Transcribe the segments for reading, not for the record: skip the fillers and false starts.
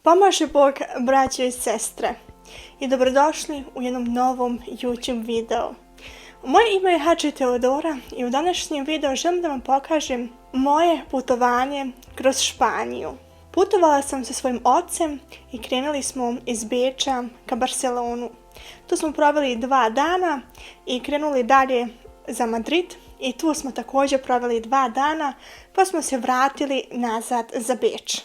Pomaže Bog, braćo i sestre, i dobrodošli u jednom novom YouTube videu. Moje ime je Hadži Teodora i u današnjem videu želim da vam pokažem moje putovanje kroz Španiju. Putovala sam sa svojim ocem i krenuli smo iz Beča ka Barcelonu. Tu smo proveli 2 dana i krenuli dalje za Madrid i tu smo također proveli 2 dana pa smo se vratili nazad za Beč.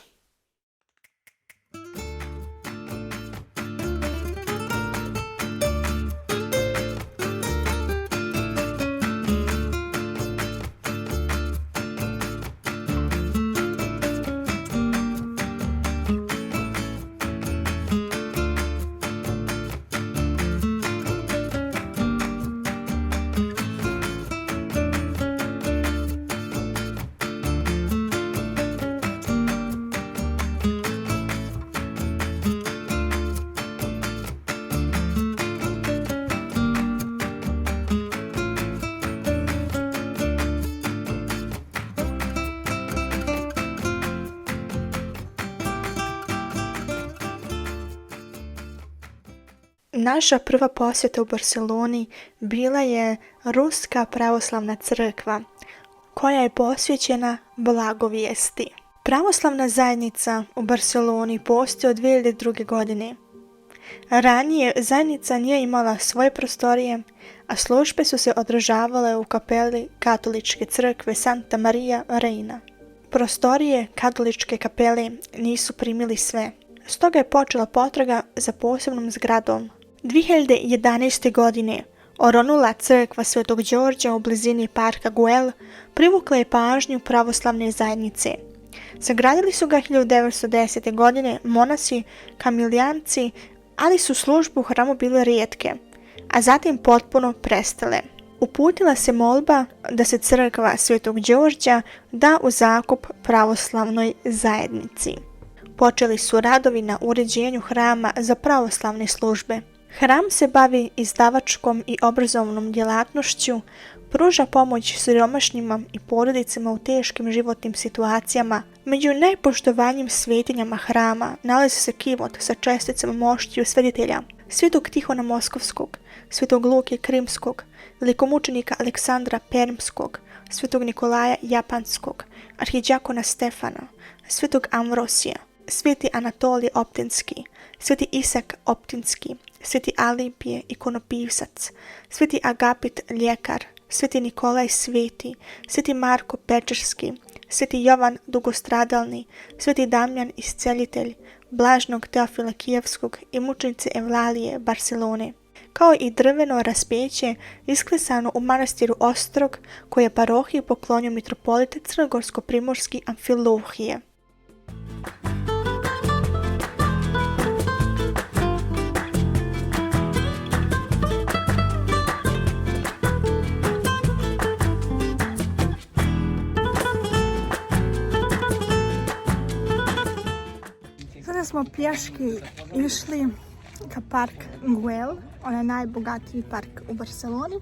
Naša prva posjeta u Barceloni bila je Ruska pravoslavna crkva, koja je posvećena blagovijesti. Pravoslavna zajednica u Barceloni postoji od 2002. godine. Ranije zajednica nije imala svoje prostorije, a službe su se održavale u kapeli katoličke crkve Santa Maria Reina. Prostorije katoličke kapele nisu primili sve, stoga je počela potraga za posebnom zgradom. 2011. godine oronula crkva Svetog Đorđa u blizini parka Güell privukla je pažnju pravoslavne zajednice. Sagradili su ga 1910. godine monasi kamilijanci, ali su službe u hramu bile rijetke, a zatim potpuno prestale. Uputila se molba da se crkva Svetog Đorđa da u zakup pravoslavnoj zajednici. Počeli su radovi na uređenju hrama za pravoslavne službe. Hram se bavi izdavačkom i obrazovnom djelatnošću, pruža pomoć siromašnima i porodicama u teškim životnim situacijama. Među najpoštovanijim svetinjama hrama nalazi se kivot sa česticama moštiju sveditelja, Svetog Tihona Moskovskog, Svetog Luke Krimskog, velikomučenika Aleksandra Permskog, Svetog Nikolaja Japanskog, arhidjakona Stefana, Svetog Amvrosija, Sveti Anatolije Optinski, Sveti Isak Optinski, Sveti Alipije ikonopisac, Sveti Agapit ljekar, Sveti Nikolaj Sveti, Sveti Marko Pečerski, Sveti Jovan Dugostradalni, Sveti Damjan Iscelitelj, Blažnog Teofila Kijevskog i mučenice Evlalije Barcelone, kao i drveno raspeće isklesano u manastiru Ostrog, koje je parohiji poklonio mitropolite Crnogorsko-primorski Amfilohije. Sada smo pješki išli ka park Güell, onaj najbogatiji park u Barceloni,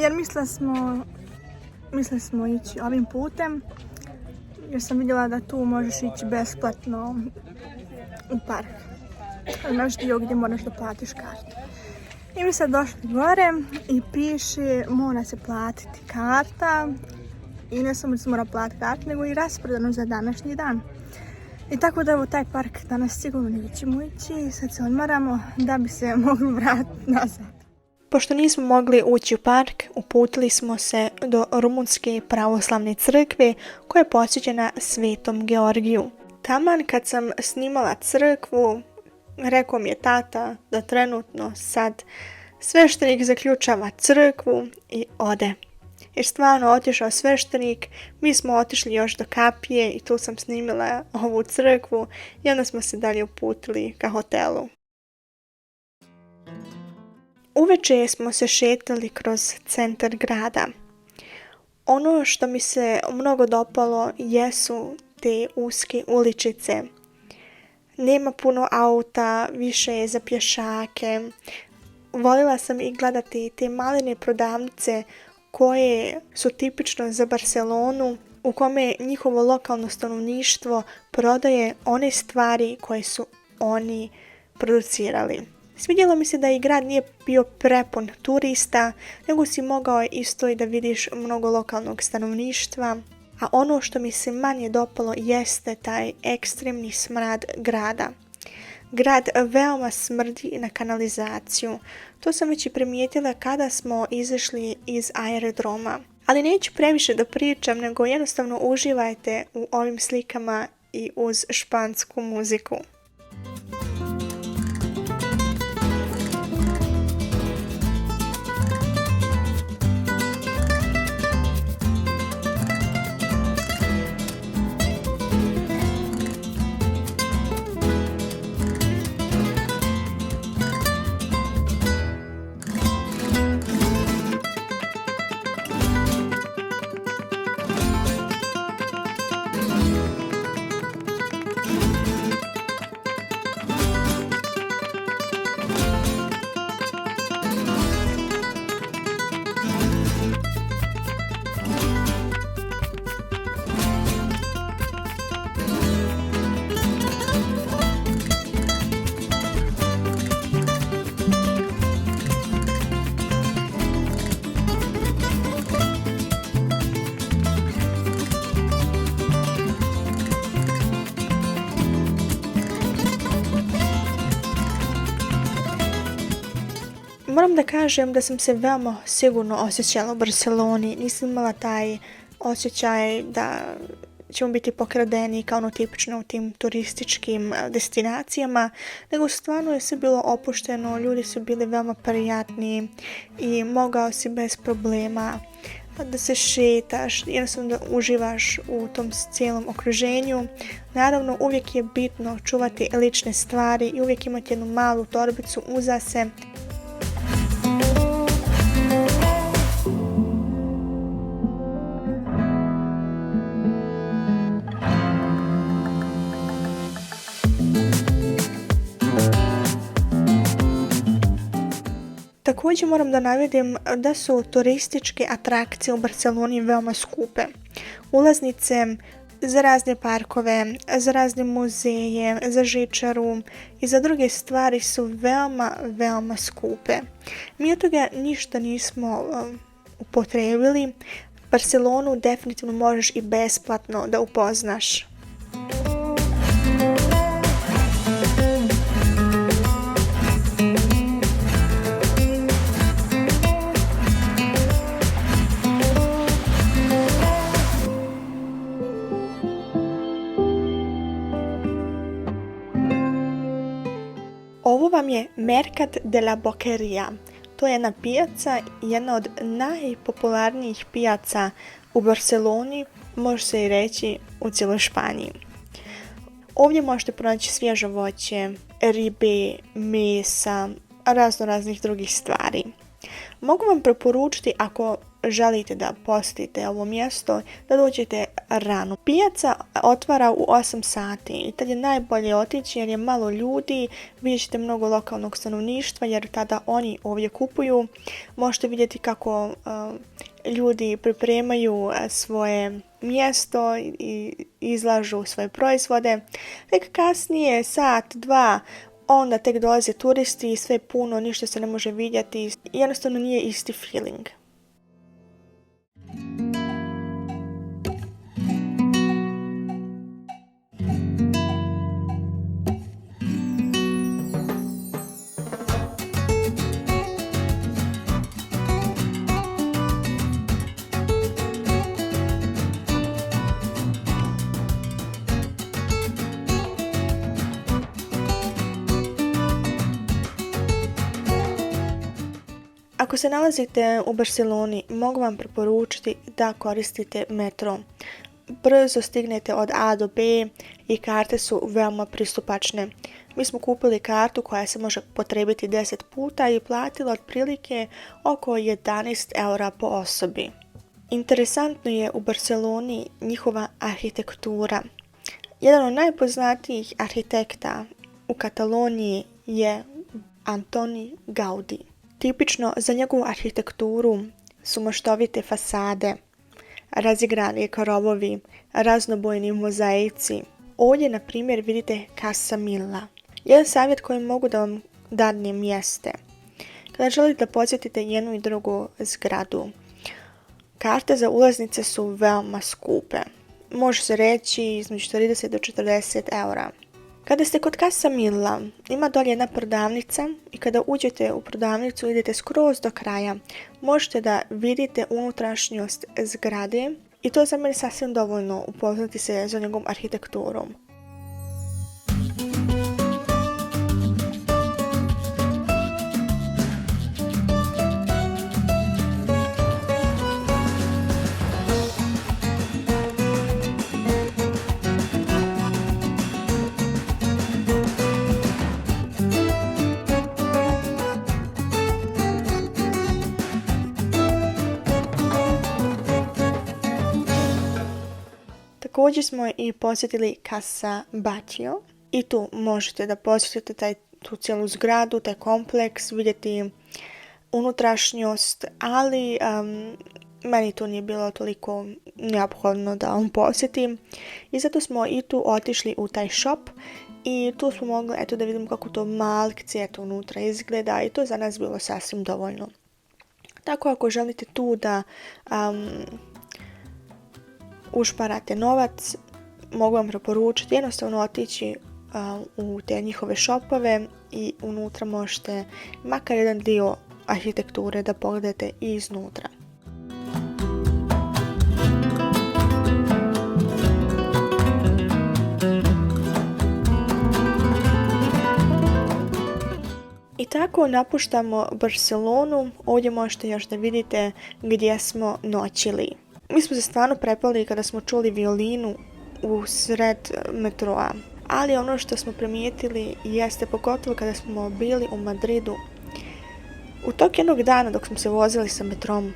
jer mislili smo ići ovim putem, jer sam vidjela da tu možeš ići besplatno u park. Imaš dio gdje moraš da platiš kartu. I mi sad došli gore i piše mora se platiti karta, i ne samo da se mora platiti karta, nego i rasprodano za današnji dan. I tako da evo taj park danas sigurno nećemo ići i sad se odmaramo da bi se mogli vratiti nazad. Pošto nismo mogli ući u park, uputili smo se do Rumunske pravoslavne crkve koja je posvećena Svetom Georgiju. Taman kad sam snimala crkvu, rekao mi je tata da trenutno sad sveštenik zaključava crkvu i ode. Jer stvarno otišao sveštenik, mi smo otišli još do kapije i tu sam snimila ovu crkvu i onda smo se dalje uputili ka hotelu. Uveče smo se šetali kroz centar grada. Ono što mi se mnogo dopalo jesu te uske uličice. Nema puno auta, više je za pješake. Volila sam i gledati te malene prodavnice koje su tipično za Barcelonu u kome njihovo lokalno stanovništvo prodaje one stvari koje su oni producirali. Svidjelo mi se da i grad nije bio prepun turista, nego si mogao isto i da vidiš mnogo lokalnog stanovništva. A ono što mi se manje dopalo jeste taj ekstremni smrad grada. Grad veoma smrdi na kanalizaciju. To sam već i primijetila kada smo izašli iz aerodroma. Ali neću previše da pričam, nego jednostavno uživajte u ovim slikama i uz špansku muziku. Moram da kažem da sam se veoma sigurno osjećala u Barceloni. Nisam imala taj osjećaj da ćemo biti pokradeni kao tipično u tim turističkim destinacijama, nego stvarno je sve bilo opušteno, ljudi su bili veoma prijatni i mogao si bez problema da se šetaš, jednostavno da uživaš u tom cijelom okruženju. Naravno, uvijek je bitno čuvati lične stvari i uvijek imati jednu malu torbicu uza se. Također moram da navedem da su turističke atrakcije u Barceloni veoma skupe. Ulaznice za razne parkove, za razne muzeje, za žičaru i za druge stvari su veoma skupe. Mi od toga ništa nismo upotrijebili. Barcelonu definitivno možeš i besplatno da upoznaš. Ovo vam je Mercat de la Boqueria. To je jedna pijaca, jedna od najpopularnijih pijaca u Barceloni, može se i reći u cijeloj Španiji. Ovdje možete pronaći svježe voće, ribe, mesa, raznih drugih stvari. Mogu vam preporučiti ako želite da posjetite ovo mjesto, da dođete rano. Pijaca otvara u 8 sati i tad je najbolje otići jer je malo ljudi, vidjet ćete mnogo lokalnog stanovništva jer tada oni ovdje kupuju. Možete vidjeti kako ljudi pripremaju svoje mjesto i izlažu svoje proizvode. Tek kasnije, sat, dva, onda tek dolaze turisti i sve puno, ništa se ne može vidjeti. Jednostavno nije isti feeling. Ako se nalazite u Barceloni, mogu vam preporučiti da koristite metro. Brzo stignete od A do B i karte su veoma pristupačne. Mi smo kupili kartu koja se može potrebiti 10 puta i platila otprilike oko 11 eura po osobi. Interesantno je u Barceloni njihova arhitektura. Jedan od najpoznatijih arhitekta u Kataloniji je Antoni Gaudi. Tipično za njegovu arhitekturu su maštovite fasade, razigrani krovovi, raznobojni mozaici. Ovdje, na primjer, vidite Casa Milla. Jedan savjet koji mogu da vam dadnem jeste: kada želite da posjetite jednu i drugu zgradu, karte za ulaznice su veoma skupe. Može se reći između 30 do 40 eura. Kada ste kod Casa Milla, ima dolje jedna prodavnica i kada uđete u prodavnicu, idete skroz do kraja, možete da vidite unutrašnjost zgrade i to je za mene sasvim dovoljno upoznati se za njegovom arhitekturom. Također smo i posjetili Casa Batlló i tu možete da posjetite tu cijelu zgradu, taj kompleks, vidjeti unutrašnjost, ali meni to nije bilo toliko neophodno da vam posjetim i zato smo i tu otišli u taj shop i tu smo mogli da vidimo kako to malkce unutra izgleda i to za nas bilo sasvim dovoljno. Tako ako želite tu da ušparate novac, mogu vam preporučiti jednostavno otići u te njihove shopove i unutra možete makar jedan dio arhitekture da pogledate i iznutra. I tako napuštamo Barcelonu. Ovdje možete još da vidite gdje smo noćili. Mi smo se stvarno prepali kada smo čuli violinu u sred metroa. Ali ono što smo primijetili jeste, pogotovo kada smo bili u Madridu, u tog jednog dana dok smo se vozili sa metrom,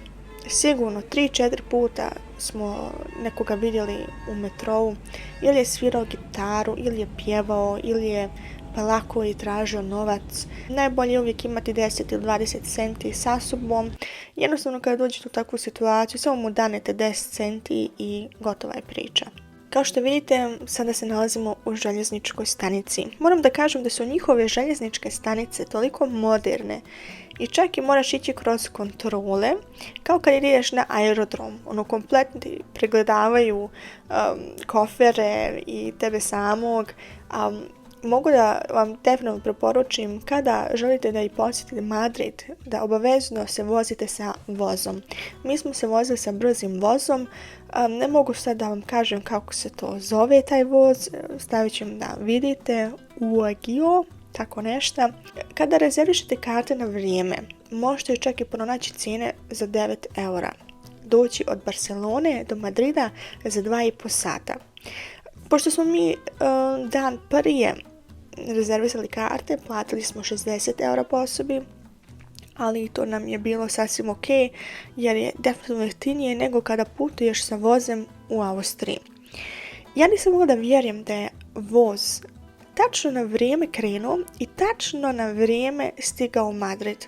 sigurno 3-4 puta smo nekoga vidjeli u metrou, ili je svirao gitaru, ili je pjevao, ili je plakao i tražio novac. Najbolje je uvijek imati 10 ili 20 centi sa sobom. Jednostavno kada dođete u takvu situaciju, samo mu danete 10 centi i gotova je priča. Kao što vidite, sada se nalazimo u željezničkoj stanici. Moram da kažem da su njihove željezničke stanice toliko moderne i čak i moraš ići kroz kontrole, kao kad ideš na aerodrom. Kompletno ti pregledavaju kofere i tebe samog. Mogu da vam definitivno preporučim kada želite da i posjetite Madrid, da obavezno se vozite sa vozom. Mi smo se vozili sa brzim vozom, ne mogu sad da vam kažem kako se to zove taj voz, stavit ću da vidite, UAGIO, tako nešto. Kada rezervišete karte na vrijeme, možete čak i pronaći cijene za 9 eura. Doći od Barcelone do Madrida za 2,5 sata. Pošto smo mi dan prije rezervisali karte, platili smo 60 eura po osobi, ali to nam je bilo sasvim ok, jer je definitivno jeftinije nego kada putuješ sa vozem u Austriji. Ja nisam mogla da vjerujem da je voz tačno na vrijeme krenuo i tačno na vrijeme stigao u Madrid.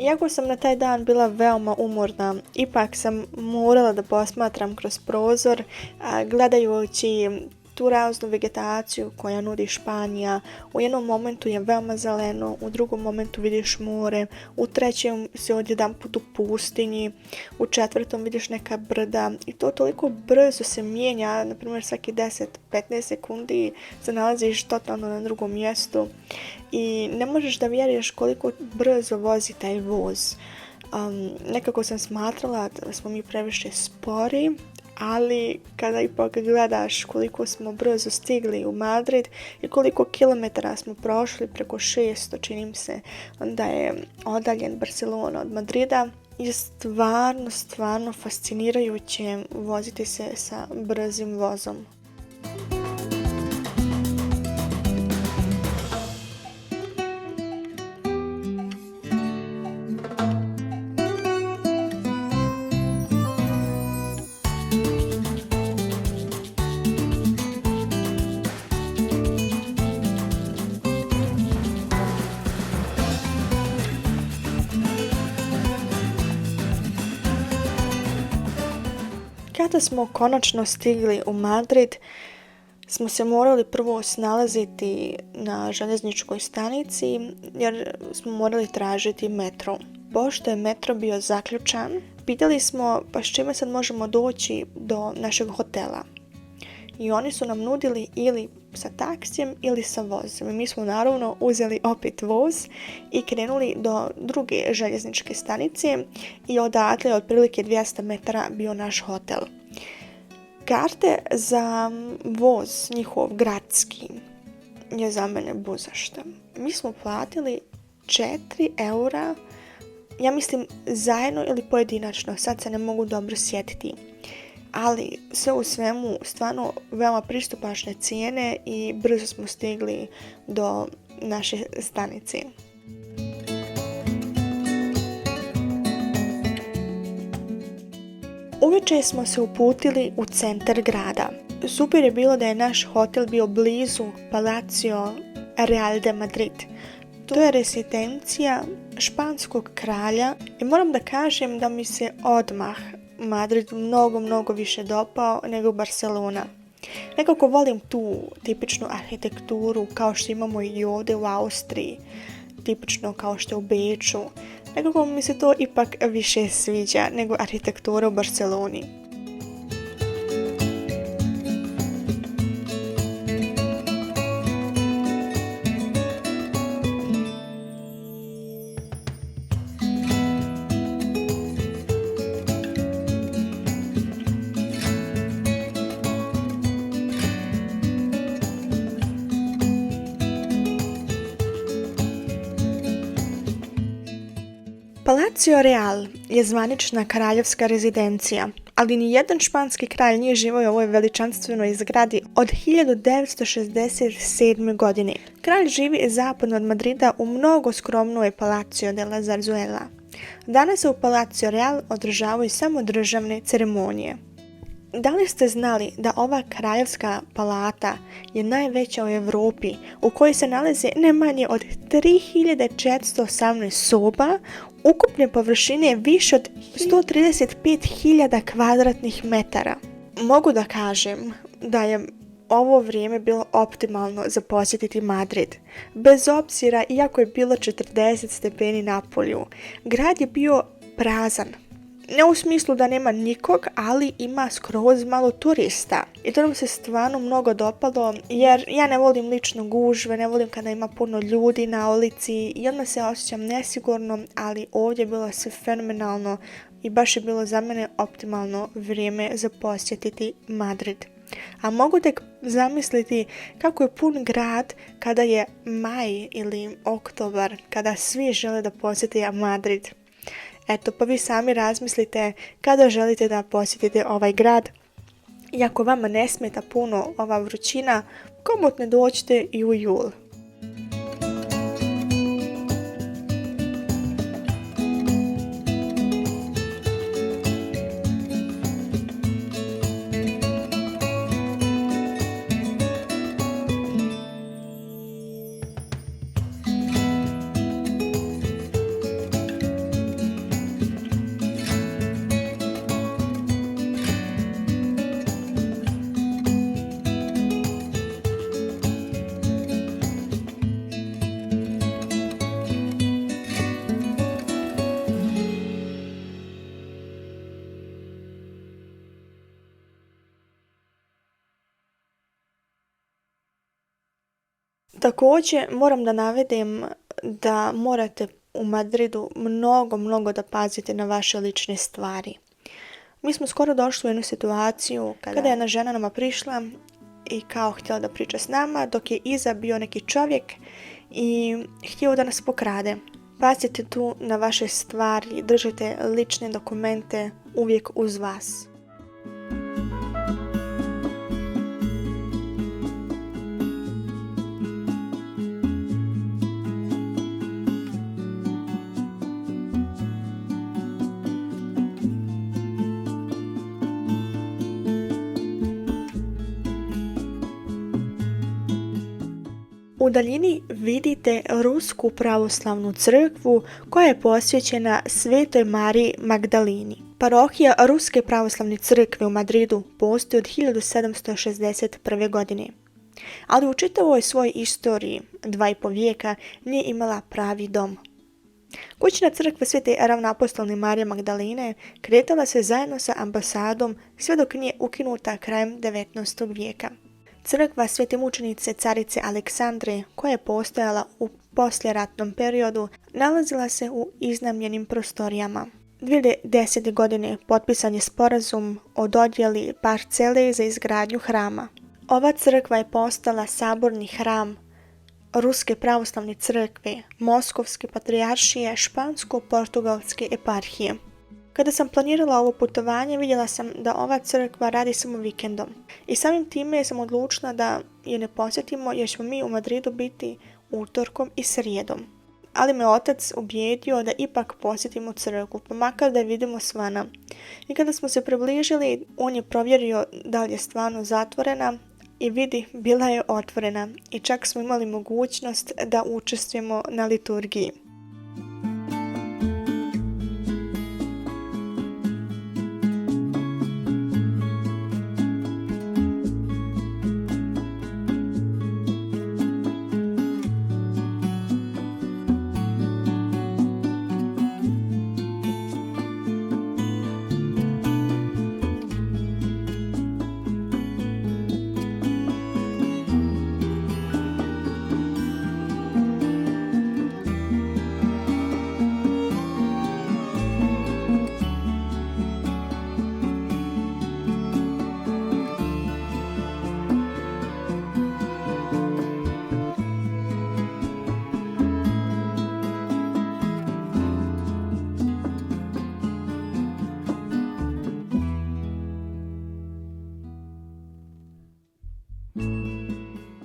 Iako sam na taj dan bila veoma umorna, ipak sam morala da posmatram kroz prozor, gledajući tu raznu vegetaciju koja nudi Španija. U jednom momentu je veoma zeleno, u drugom momentu vidiš more, u trećem si odjedanput u pustinji, u četvrtom vidiš neka brda i to toliko brzo se mijenja, na primjer svaki 10-15 sekundi se nalaziš totalno na drugom mjestu i ne možeš da vjeruješ koliko brzo vozi taj voz. Nekako sam smatrala da smo mi previše spori, ali kada ipak gledaš koliko smo brzo stigli u Madrid i koliko kilometara smo prošli, preko 600 čini mi se da je odaljen Barcelona od Madrida, je stvarno fascinirajuće voziti se sa brzim vozom. Kada smo konačno stigli u Madrid, smo se morali prvo snalaziti na željezničkoj stanici jer smo morali tražiti metro. Pošto je metro bio zaključan, pitali smo pa s čime sad možemo doći do našeg hotela. I oni su nam nudili ili sa taksijem ili sa vozom. I mi smo naravno uzeli opet voz i krenuli do druge željezničke stanice i odatle otprilike 200 metara bio naš hotel. Karte za voz, njihov gradski, je za mene buzašta. Mi smo platili 4 eura, ja mislim zajedno ili pojedinačno, sad se ne mogu dobro sjetiti. Ali sve u svemu stvarno veoma pristupačne cijene i brzo smo stigli do naše stanice. Uveče smo se uputili u centar grada. Super je bilo da je naš hotel bio blizu Palacio Real de Madrid. To je rezidencija španskog kralja i moram da kažem da mi se odmah Madrid mnogo više dopao nego Barcelona. Nekako volim tu tipičnu arhitekturu kao što imamo i ovdje u Austriji, tipično kao što je u Beču. Nekako mi se to ipak više sviđa nego arhitektura u Barceloni. Palacio Real je zvanična kraljevska rezidencija, ali ni jedan španski kralj nije živio u ovoj veličanstvenoj zgradi od 1967. godine. Kralj živi zapadno od Madrida u mnogo skromnoj Palacio de la Zarzuela. Danas se u Palacio Real održavaju samo državne ceremonije. Da li ste znali da ova kraljevska palata je najveća u Europi, u kojoj se nalaze ne manje od 3418 soba, ukupne površine više od 135.000 kvadratnih metara? Mogu da kažem da je ovo vrijeme bilo optimalno za posjetiti Madrid. Bez obzira, iako je bilo 40 stepeni na polju, grad je bio prazan. Ne u smislu da nema nikog, ali ima skroz malo turista. I to nam se stvarno mnogo dopalo, jer ja ne volim lično gužve, ne volim kada ima puno ljudi na ulici i odmah se osjećam nesigurno, ali ovdje je bilo sve fenomenalno i baš je bilo za mene optimalno vrijeme za posjetiti Madrid. A mogu tek zamisliti kako je pun grad kada je maj ili oktobar, kada svi žele da posjete Madrid. Eto, pa vi sami razmislite kada želite da posjetite ovaj grad. I ako vama ne smeta puno ova vrućina, komotno dođite i u jul. Također moram da navedem da morate u Madridu mnogo da pazite na vaše lične stvari. Mi smo skoro došli u jednu situaciju kada je jedna žena nama prišla i kao htjela da priča s nama, dok je iza bio neki čovjek i htio da nas pokrade. Pazite tu na vaše stvari, držite lične dokumente uvijek uz vas. U daljini vidite Rusku pravoslavnu crkvu koja je posvećena Svetoj Mariji Magdalini. Parohija Ruske pravoslavne crkve u Madridu postoji od 1761. godine. Ali u čitavoj svojoj istoriji, 2,5 vijeka, nije imala pravi dom. Kućna crkva Svete ravnoapostolne Marije Magdaline kretala se zajedno sa ambasadom sve dok nije ukinuta krajem 19. vijeka. Crkva Svete mučenice carice Aleksandre, koja je postojala u poslijeratnom periodu, nalazila se u iznajmljenim prostorijama. 2010. godine potpisan je sporazum o dodjeli parcele za izgradnju hrama. Ova crkva je postala saborni hram Ruske pravoslavne crkve, Moskovske patrijaršije, Špansko-portugalske eparhije. Kada sam planirala ovo putovanje, vidjela sam da ova crkva radi samo vikendom. I samim time sam odlučila da je ne posjetimo jer ćemo mi u Madridu biti utorkom i srijedom. Ali me otac ubijedio da ipak posjetimo crkvu, pa makar da je vidimo svana. I kada smo se približili, on je provjerio da li je stvarno zatvorena i vidi, bila je otvorena. I čak smo imali mogućnost da učestvujemo na liturgiji.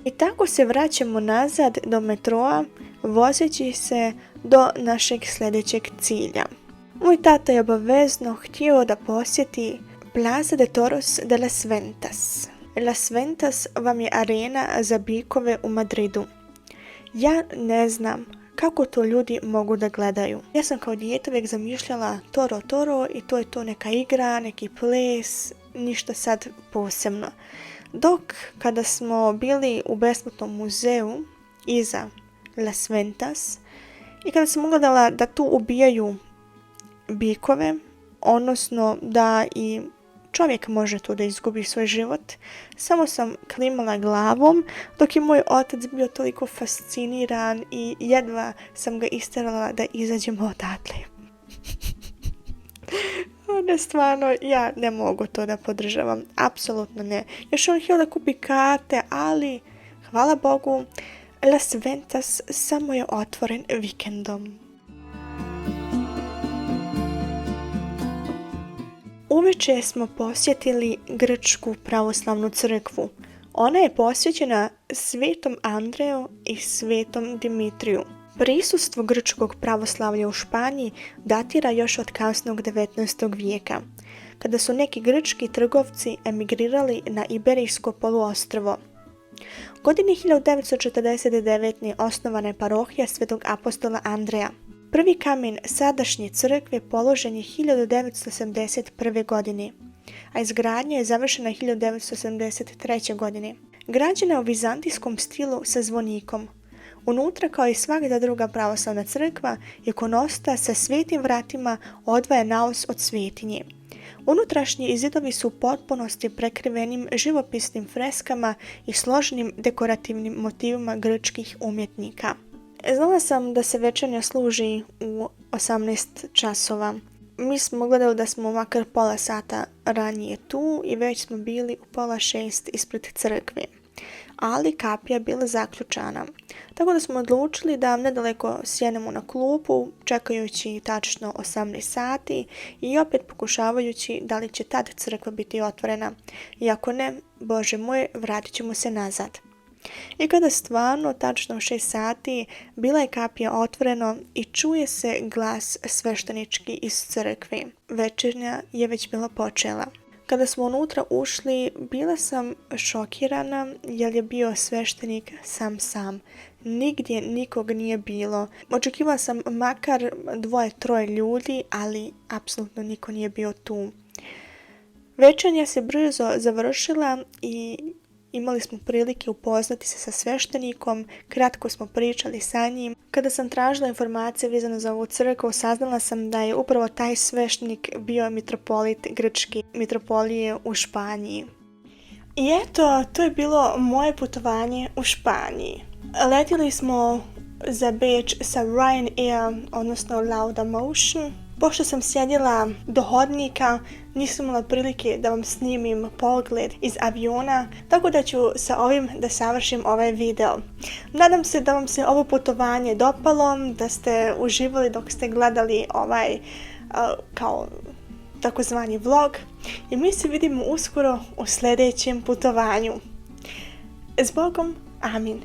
I tako se vraćamo nazad do metroa, vozeći se do našeg sljedećeg cilja. Moj tata je obavezno htio da posjeti Plaza de Toros de las Ventas. Las Ventas vam je arena za bikove u Madridu. Ja ne znam kako to ljudi mogu da gledaju. Ja sam kao dijete uvijek zamišljala Toro i to je to neka igra, neki ples, ništa sad posebno. Dok kada smo bili u besplatnom muzeju iza Las Ventas i kada sam ugledala da tu ubijaju bikove, odnosno da i čovjek može tu da izgubi svoj život, samo sam klimala glavom dok je moj otac bio toliko fasciniran i jedva sam ga isterala da izađemo odatle. Ne, stvarno, ja ne mogu to da podržavam. Apsolutno ne. Još on htio da kupi karte, ali, hvala Bogu, Las Ventas samo je otvoren vikendom. Uveče smo posjetili Grčku pravoslavnu crkvu. Ona je posvećena Svetom Andreju i Svetom Dimitriju. Prisustvo grčkog pravoslavlja u Španiji datira još od kasnog 19. vijeka, kada su neki grčki trgovci emigrirali na Iberijsko poluostrvo. U godini 1949. osnovana je parohija Svetog apostola Andreja. Prvi kamen sadašnje crkve položen je 1971. godine, a izgradnja je završena 1973. godine. Građena je u vizantijskom stilu sa zvonikom. Unutra, kao i svaka druga pravoslavna crkva, ikonostas sa svetim vratima odvaja naos od svetinje. Unutrašnji zidovi su u potpunosti prekrivenim živopisnim freskama i složenim dekorativnim motivima grčkih umjetnika. Znala sam da se večernja služi u 18 časova. Mi smo gledali da smo makar pola sata ranije tu i već smo bili u 5:30 ispred crkve. Ali kapija bila zaključana. Tako da smo odlučili da nedaleko sjednemo na klupu, čekajući tačno 18 sati i opet pokušavajući da li će tad crkva biti otvorena. I ako ne, Bože moj, vratit ćemo se nazad. I kada stvarno tačno u 6 sati bila je kapija otvoreno i čuje se glas sveštenički iz crkve. Večernja je već bila počela. Kada smo unutra ušli, bila sam šokirana jer je bio sveštenik sam. Nigdje nikog nije bilo. Očekivala sam makar 2-3 ljudi, ali apsolutno niko nije bio tu. Večernja se brzo završila i imali smo prilike upoznati se sa sveštenikom, kratko smo pričali sa njim. Kada sam tražila informacije vezano za ovu crkvu, saznala sam da je upravo taj sveštenik bio mitropolit grčke mitropolije u Španiji. I eto, to je bilo moje putovanje u Španiji. Letjeli smo za Beč sa Ryanair, odnosno Laudamotion. Pošto sam sjedila do hodnika, nisam imala prilike da vam snimim pogled iz aviona, tako da ću sa ovim da savršim ovaj video. Nadam se da vam se ovo putovanje dopalo, da ste uživali dok ste gledali ovaj kao takozvani vlog i mi se vidimo uskoro u sljedećem putovanju. Zbogom, amin.